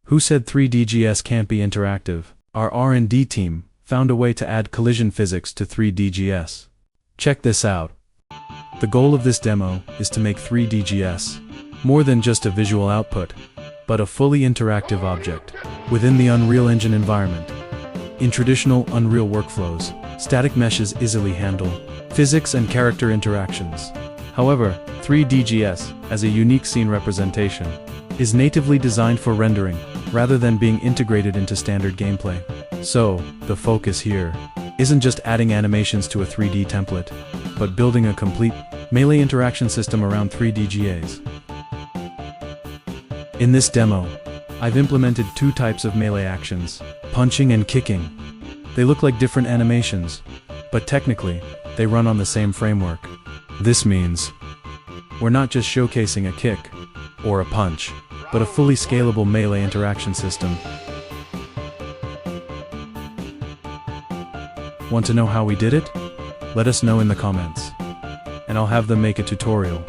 Who said 3DGS can't be interactive? Our R&D team found a way to add collision physics to 3DGS. Check this out. The goal of this demo is to make 3DGS more than just a visual output, but a fully interactive object within the Unreal Engine environment. In traditional Unreal workflows, static meshes easily handle physics and character interactions. However, 3DGS, as a unique scene representation, is natively designed for rendering, rather than being integrated into standard gameplay. So, the focus here isn't just adding animations to a 3D template, but building a complete melee interaction system around 3DGAs. In this demo, I've implemented two types of melee actions, punching and kicking. They look like different animations, but technically, they run on the same framework. This means we're not just showcasing a kick or a punch, but a fully scalable melee interaction system. Want to know how we did it? Let us know in the comments, and I'll have them make a tutorial.